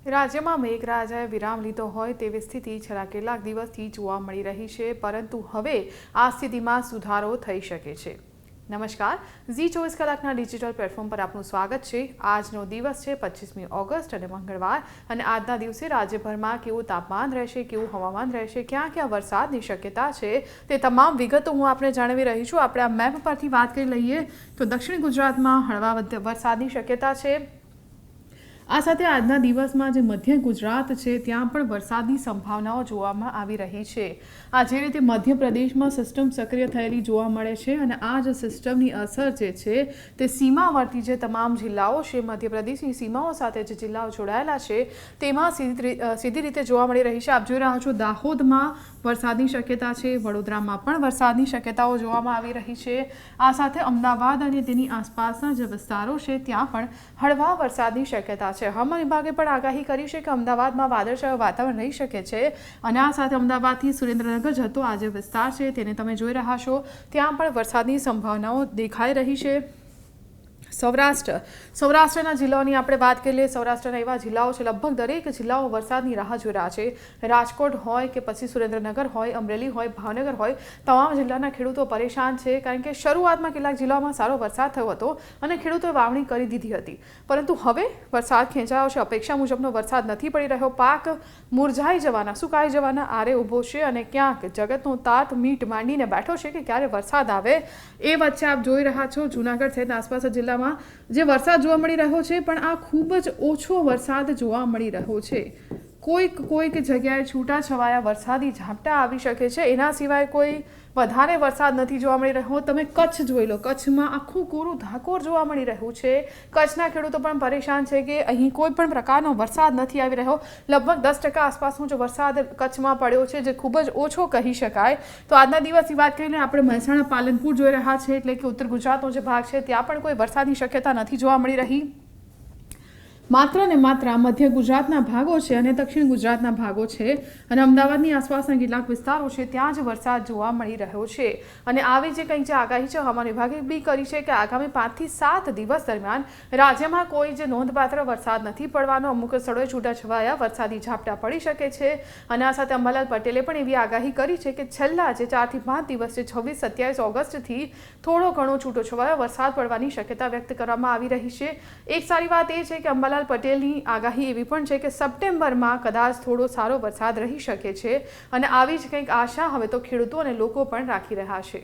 રાજ્યમાં મેઘરાજાએ વિરામ લીધો હોય તેવી સ્થિતિ છેલ્લા કેટલાક દિવસથી જોવા મળી રહી છે, પરંતુ હવે આ સ્થિતિમાં સુધારો થઈ શકે છે। નમસ્કાર, ઝી 24 કલાકના ડિજિટલ પ્લેટફોર્મ પર આપનું સ્વાગત છે। આજનો દિવસ છે 25મી ઓગસ્ટ અને મંગળવાર, અને આજના દિવસે રાજ્યભરમાં કેવું તાપમાન રહેશે, કેવું હવામાન રહેશે, ક્યાં ક્યાં વરસાદની શક્યતા છે, તે તમામ વિગતો હું આપને જણાવી રહી છું। આપણે આ મેપ પરથી વાત કરી લઈએ તો દક્ષિણ ગુજરાતમાં હળવા વરસાદની શક્યતા છે। આ સાથે આજના દિવસમાં જે મધ્ય ગુજરાત છે ત્યાં પણ વરસાદની સંભાવનાઓ જોવામાં આવી રહી છે। આ જે રીતે મધ્યપ્રદેશમાં સિસ્ટમ સક્રિય થયેલી જોવા મળે છે, અને આ જ સિસ્ટમની અસર જે છે તે સીમાવર્તી જે તમામ જિલ્લાઓ છે, મધ્યપ્રદેશની સીમાઓ સાથે જે જિલ્લાઓ જોડાયેલા છે તેમાં સીધી રીતે જોવા મળી રહી છે। આપ જોઈ રહ્યા છો દાહોદમાં વરસાદની શક્યતા છે, વડોદરામાં પણ વરસાદની શક્યતાઓ જોવામાં આવી રહી છે। આ સાથે અમદાવાદ અને તેની આસપાસના જે વિસ્તારો છે ત્યાં પણ હળવા વરસાદની શક્યતા છે। હવામાન વિભાગે પણ આગાહી કરી છે કે અમદાવાદમાં વાદળછાયું વાતાવરણ રહી શકે છે, અને આ સાથે અમદાવાદથી સુરેન્દ્રનગર જતો આ જે વિસ્તાર છે તેને તમે જોઈ રહ્યા છો ત્યાં પણ વરસાદની સંભાવનાઓ દેખાઈ રહી છે। સૌરાષ્ટ્રના જિલ્લાઓની આપણે વાત કરી લઈએ। સૌરાષ્ટ્રના એવા જિલ્લાઓ છે, લગભગ દરેક જિલ્લાઓ વરસાદની રાહ જોઈ રહ્યા છે। રાજકોટ હોય કે પછી સુરેન્દ્રનગર હોય, અમરેલી હોય, ભાવનગર હોય, તમામ જિલ્લાના ખેડૂતો પરેશાન છે, કારણ કે શરૂઆતમાં કેટલાક જિલ્લાઓમાં સારો વરસાદ થયો હતો અને ખેડૂતોએ વાવણી કરી દીધી હતી, પરંતુ હવે વરસાદ ખેંચાયો છે। અપેક્ષા મુજબનો વરસાદ નથી પડી રહ્યો। પાક મુરઝાઈ જવાના, સુકાઈ જવાના આરે ઊભો છે, અને ક્યાંક જગતનો તાત મીટ માંડીને બેઠો છે કે ક્યારે વરસાદ આવે। એ વચ્ચે આપ જોઈ રહ્યા છો જૂનાગઢ સહિત આસપાસના જિલ્લામાં જે વરસાદ જોવા મળી રહ્યો છે, પણ આ ખૂબ જ ઓછો વરસાદ જોવા મળી રહ્યો છે। કોઈક જગ્યાએ છૂટાછવાયા વરસાદી ઝાપટા આવી શકે છે, એના સિવાય કોઈ વધારે વરસાદ નથી જોવા મળી રહ્યો। તમે કચ્છ જોઈ લો, કચ્છમાં આખું કોરું ધાકોર જોવા મળી રહ્યું છે। કચ્છના ખેડૂતો પણ પરેશાન છે કે અહીં કોઈ પણ પ્રકારનો વરસાદ નથી આવી રહ્યો। લગભગ 10% આસપાસનો જો વરસાદ કચ્છમાં પડ્યો છે, જે ખૂબ જ ઓછો કહી શકાય। તો આજના દિવસની વાત કરીને આપણે મહેસાણા, પાલનપુર જોઈ રહ્યા છે, એટલે કે ઉત્તર ગુજરાતનો જે ભાગ છે ત્યાં પણ કોઈ વરસાદની શક્યતા નથી જોવા મળી રહી। માત્ર ને માત્ર મધ્ય ગુજરાતના ભાગો છે અને દક્ષિણ ગુજરાતના ભાગો છે, અને અમદાવાદની આસપાસના કેટલાક વિસ્તારો છે ત્યાં જ વરસાદ જોવા મળી રહ્યો છે। અને આવી જે કંઈ જે આગાહી છે હવામાન વિભાગે બી કરી છે કે આગામી 5 થી 7 દિવસ દરમિયાન રાજ્યમાં કોઈ જે નોંધપાત્ર વરસાદ નથી પડવાનો। અમુક સ્થળોએ છૂટાછવાયા વરસાદી ઝાપટા પડી શકે છે, અને આ સાથે અંબાલાલ પટેલે પણ એવી આગાહી કરી છે કે છેલ્લા જે 4 થી 5 દિવસ છે, 26-27 ઓગસ્ટથી થોડો ઘણો છૂટોછવાયો વરસાદ પડવાની શક્યતા વ્યક્ત કરવામાં આવી રહી છે। એક સારી વાત એ છે કે અંબાલાલ પટેલની આગાહી એવી પણ છે કે સપ્ટેમ્બરમાં કદાચ થોડો સારો વરસાદ રહી શકે છે, અને આવી જ કંઈક આશા હવે તો ખેડૂતો અને લોકો પણ રાખી રહ્યા છે।